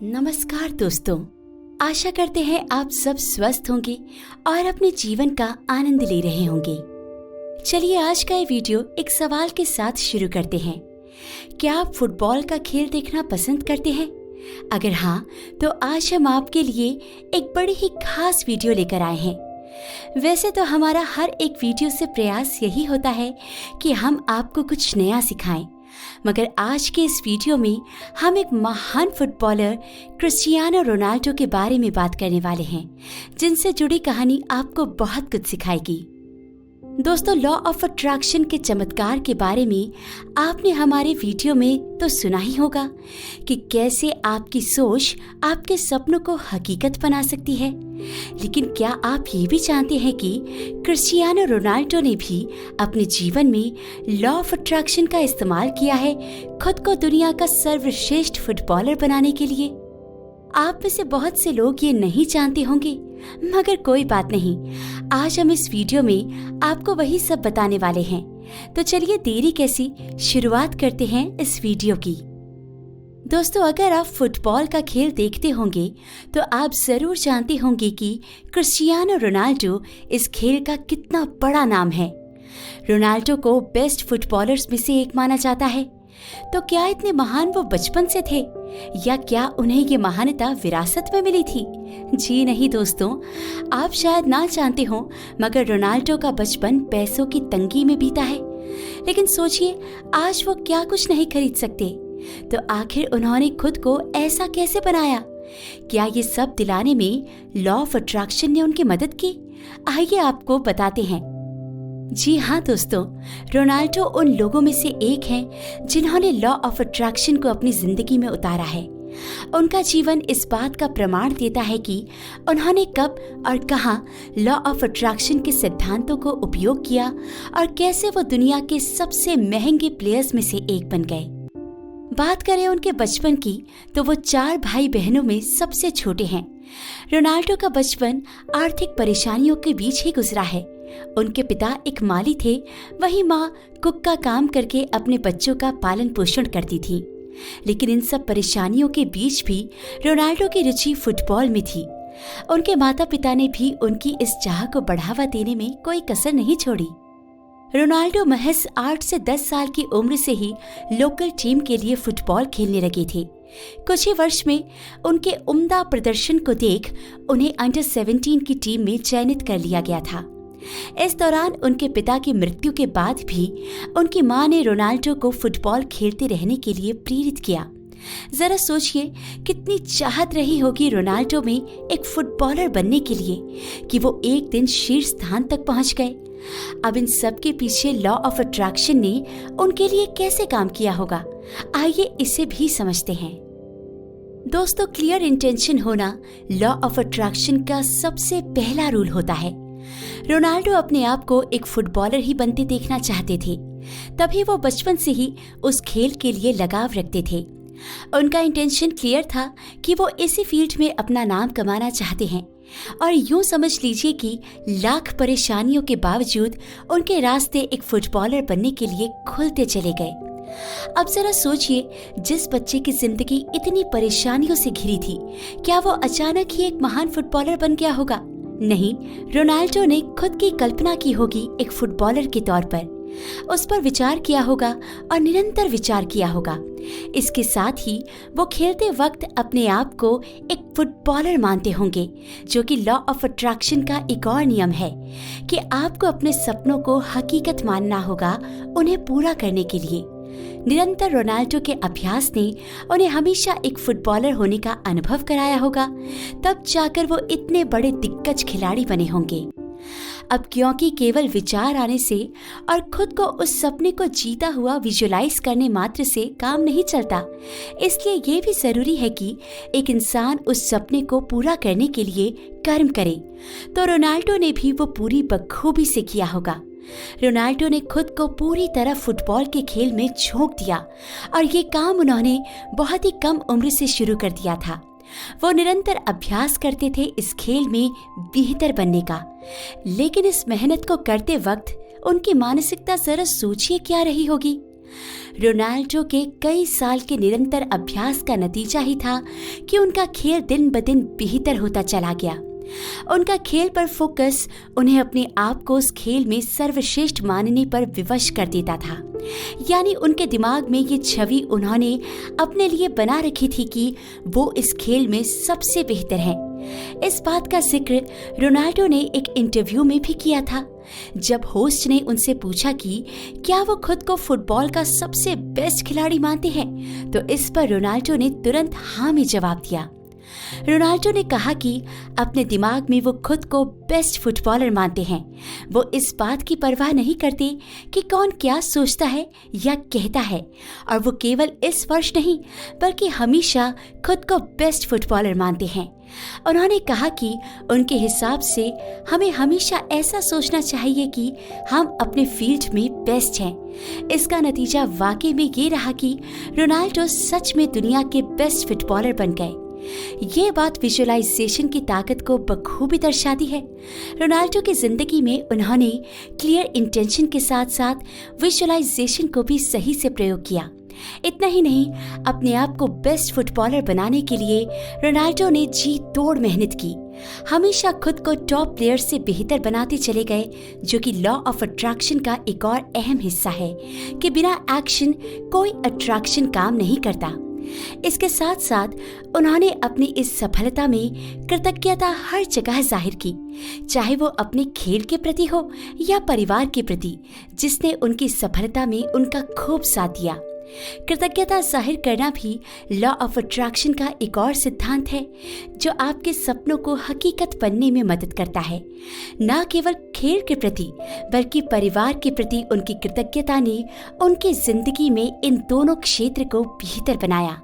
नमस्कार दोस्तों, आशा करते हैं आप सब स्वस्थ होंगे और अपने जीवन का आनंद ले रहे होंगे। चलिए आज का ये वीडियो एक सवाल के साथ शुरू करते हैं। क्या आप फुटबॉल का खेल देखना पसंद करते हैं? अगर हाँ, तो आज हम आपके लिए एक बड़ी ही खास वीडियो लेकर आए हैं। वैसे तो हमारा हर एक वीडियो से प्रयास यही होता है कि हम आपको कुछ नया सिखाएं, मगर आज के इस वीडियो में हम एक महान फुटबॉलर क्रिस्टियानो रोनाल्डो के बारे में बात करने वाले हैं, जिनसे जुड़ी कहानी आपको बहुत कुछ सिखाएगी। दोस्तों, लॉ ऑफ अट्रैक्शन के चमत्कार के बारे में आपने हमारे वीडियो में तो सुना ही होगा कि कैसे आपकी सोच आपके सपनों को हकीकत बना सकती है। लेकिन क्या आप ये भी जानते हैं कि क्रिस्टियानो रोनाल्डो ने भी अपने जीवन में लॉ ऑफ अट्रैक्शन का इस्तेमाल किया है खुद को दुनिया का सर्वश्रेष्ठ फुटबॉलर बनाने के लिए? आप में से बहुत से लोग ये नहीं जानते होंगे, मगर कोई बात नहीं, आज हम इस वीडियो में आपको वही सब बताने वाले हैं। तो चलिए देरी कैसी, शुरुआत करते हैं इस वीडियो की। दोस्तों, अगर आप फुटबॉल का खेल देखते होंगे तो आप जरूर जानते होंगे कि क्रिस्टियानो रोनाल्डो इस खेल का कितना बड़ा नाम है। रोनाल्डो को बेस्ट फुटबॉलर्स में से एक माना जाता है। तो क्या इतने महान वो बचपन से थे, या क्या उन्हें ये महानता विरासत में मिली थी? जी नहीं दोस्तों, आप शायद ना जानते हो, मगर रोनाल्डो का बचपन पैसों की तंगी में बीता है। लेकिन सोचिए, आज वो क्या कुछ नहीं खरीद सकते, तो आखिर उन्होंने खुद को ऐसा कैसे बनाया? क्या ये सब दिलाने में लॉ ऑफ अट्रैक्शन ने उनकी मदद की? आइए आपको बताते हैं। जी हाँ दोस्तों, रोनाल्डो उन लोगों में से एक हैं जिन्होंने लॉ ऑफ अट्रैक्शन को अपनी जिंदगी में उतारा है। उनका जीवन इस बात का प्रमाण देता है कि उन्होंने कब और कहाँ लॉ ऑफ अट्रैक्शन के सिद्धांतों को उपयोग किया और कैसे वो दुनिया के सबसे महंगे प्लेयर्स में से एक बन गए। बात करें उनके बचपन की, तो वो 4 भाई बहनों में सबसे छोटे हैं। रोनाल्डो का बचपन आर्थिक परेशानियों के बीच ही गुजरा है। उनके पिता एक माली थे, वहीं माँ कुक का काम करके अपने बच्चों का पालन पोषण करती थी। लेकिन इन सब परेशानियों के बीच भी रोनाल्डो की रुचि फुटबॉल में थी। उनके माता पिता ने भी उनकी इस चाह को बढ़ावा देने में कोई कसर नहीं छोड़ी। रोनाल्डो महज 8 से 10 साल की उम्र से ही लोकल टीम के लिए फुटबॉल खेलने लगे थे। कुछ ही वर्ष में उनके उम्दा प्रदर्शन को देख उन्हें अंडर 17 की टीम में चयनित कर लिया गया था। इस दौरान उनके पिता की मृत्यु के बाद भी उनकी मां ने रोनाल्डो को फुटबॉल खेलते रहने के लिए प्रेरित किया। जरा सोचिए, कितनी चाहत रही होगी रोनाल्डो में एक फुटबॉलर बनने के लिए कि वो एक दिन शीर्ष स्थान तक पहुंच गए। अब इन सब के पीछे लॉ ऑफ अट्रैक्शन ने उनके लिए कैसे काम किया होगा, आइए इसे भी समझते हैं। दोस्तों, क्लियर इंटेंशन होना लॉ ऑफ अट्रैक्शन का सबसे पहला रूल होता है। रोनाल्डो अपने आप को एक फुटबॉलर ही बनते देखना चाहते थे, तभी वो बचपन से ही उस खेल के लिए लगाव रखते थे। उनका इंटेंशन क्लियर था कि वो इसी फील्ड में अपना नाम कमाना चाहते हैं, और यूं समझ लीजिए कि लाख परेशानियों के बावजूद उनके रास्ते एक फुटबॉलर बनने के लिए खुलते चले गए। अब जरा सोचिए, जिस बच्चे की जिंदगी इतनी परेशानियों से घिरी थी, क्या वो अचानक ही एक महान फुटबॉलर बन गया होगा? नहीं, रोनाल्डो ने खुद की कल्पना की होगी एक फुटबॉलर के तौर पर, उस पर विचार किया होगा और निरंतर विचार किया होगा। इसके साथ ही वो खेलते वक्त अपने आप को एक फुटबॉलर मानते होंगे, जो कि लॉ ऑफ अट्रैक्शन का एक और नियम है कि आपको अपने सपनों को हकीकत मानना होगा उन्हें पूरा करने के लिए। निरंतर रोनाल्डो के अभ्यास ने उन्हें हमेशा एक फुटबॉलर होने का अनुभव कराया होगा, तब जाकर वो इतने बड़े दिग्गज खिलाड़ी बने होंगे। अब क्योंकि केवल विचार आने से और खुद को उस सपने को जीता हुआ विजुअलाइज करने मात्र से काम नहीं चलता, इसलिए ये भी जरूरी है कि एक इंसान उस सपने को पूरा करने के लिए कर्म करे। तो रोनाल्डो ने भी वो पूरी बखूबी से किया होगा। रोनाल्डो ने खुद को पूरी तरह फुटबॉल के खेल में झोंक दिया, और ये काम उन्होंने बहुत ही कम उम्र से शुरू कर दिया था। वो निरंतर अभ्यास करते थे इस खेल में बेहतर बनने का। लेकिन इस मेहनत को करते वक्त उनकी मानसिकता जरा सोचिए क्या रही होगी। रोनाल्डो के कई साल के निरंतर अभ्यास का नतीजा ही था कि उनका खेल दिन ब दिन बेहतर होता चला गया। उनका खेल पर फोकस उन्हें अपने आप को उस खेल में सर्वश्रेष्ठ मानने पर विवश कर देता था। यानी उनके दिमाग में ये छवि उन्होंने अपने लिए बना रखी थी कि वो इस खेल में सबसे बेहतर हैं। इस बात का जिक्र रोनाल्डो ने एक इंटरव्यू में भी किया था। जब होस्ट ने उनसे पूछा कि क्या वो खुद को फुटबॉल का सबसे बेस्ट खिलाड़ी मानते हैं, तो इस पर रोनाल्डो ने तुरंत हाँ में जवाब दिया। रोनाल्डो ने कहा कि अपने दिमाग में वो खुद को बेस्ट फुटबॉलर मानते हैं। वो इस बात की परवाह नहीं करते कि कौन क्या सोचता है या कहता है, और वो केवल इस वर्ष नहीं बल्कि हमेशा खुद को बेस्ट फुटबॉलर मानते हैं। उन्होंने कहा कि उनके हिसाब से हमें हमेशा ऐसा सोचना चाहिए कि हम अपने फील्ड में बेस्ट हैं। इसका नतीजा वाकई में ये रहा कि रोनाल्डो सच में दुनिया के बेस्ट फुटबॉलर बन गए। ये बात विजुअलाइजेशन की ताकत को बखूबी दर्शाती है। रोनाल्डो की जिंदगी में उन्होंने क्लियर इंटेंशन के साथ साथ विजुअलाइजेशन को भी सही से प्रयोग किया। इतना ही नहीं, अपने आप को बेस्ट फुटबॉलर बनाने के लिए रोनाल्डो ने जी तोड़ मेहनत की। हमेशा खुद को टॉप प्लेयर से बेहतर बनाते चले गए, जो कि लॉ ऑफ अट्रैक्शन का एक और अहम हिस्सा है कि बिना एक्शन कोई अट्रैक्शन काम नहीं करता। इसके साथ साथ उन्होंने अपनी इस सफलता में कृतज्ञता हर जगह जाहिर की, चाहे वो अपने खेल के प्रति हो या परिवार के प्रति, जिसने उनकी सफलता में उनका खूब साथ दिया। कृतज्ञता जाहिर करना भी लॉ ऑफ अट्रैक्शन का एक और सिद्धांत है, जो आपके सपनों को हकीकत बनने में मदद करता है। न केवल खेल के प्रति बल्कि परिवार के प्रति उनकी कृतज्ञता ने उनकी जिंदगी में इन दोनों क्षेत्र को बेहतर बनाया।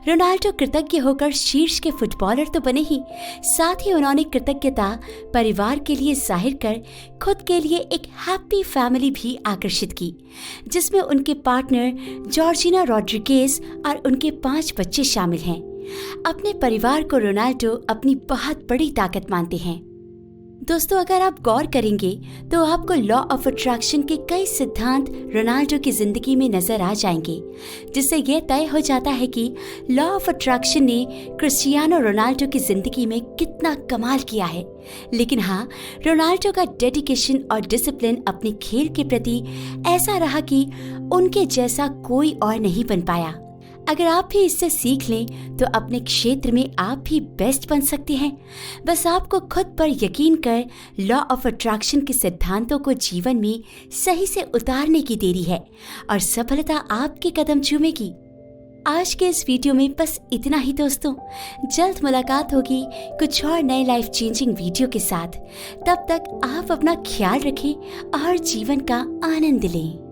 रोनाल्डो कृतज्ञ होकर शीर्ष के फुटबॉलर तो बने ही, साथ ही उन्होंने कृतज्ञता परिवार के लिए जाहिर कर खुद के लिए एक हैप्पी फैमिली भी आकर्षित की, जिसमें उनके पार्टनर जॉर्जिना रोड्रिगेज और उनके 5 बच्चे शामिल हैं। अपने परिवार को रोनाल्डो अपनी बहुत बड़ी ताकत मानते हैं। दोस्तों, अगर आप गौर करेंगे तो आपको लॉ ऑफ अट्रैक्शन के कई सिद्धांत रोनाल्डो की जिंदगी में नजर आ जाएंगे, जिससे यह तय हो जाता है कि लॉ ऑफ अट्रैक्शन ने क्रिस्टियानो रोनाल्डो की जिंदगी में कितना कमाल किया है। लेकिन हाँ, रोनाल्डो का डेडिकेशन और डिसिप्लिन अपने खेल के प्रति ऐसा रहा कि उनके जैसा कोई और नहीं बन पाया। अगर आप भी इससे सीख लें तो अपने क्षेत्र में आप भी बेस्ट बन सकते हैं। बस आपको खुद पर यकीन कर लॉ ऑफ अट्रैक्शन के सिद्धांतों को जीवन में सही से उतारने की देरी है और सफलता आपके कदम चूमेगी। आज के इस वीडियो में बस इतना ही दोस्तों। जल्द मुलाकात होगी कुछ और नए लाइफ चेंजिंग वीडियो के साथ। तब तक आप अपना ख्याल रखें और जीवन का आनंद लें।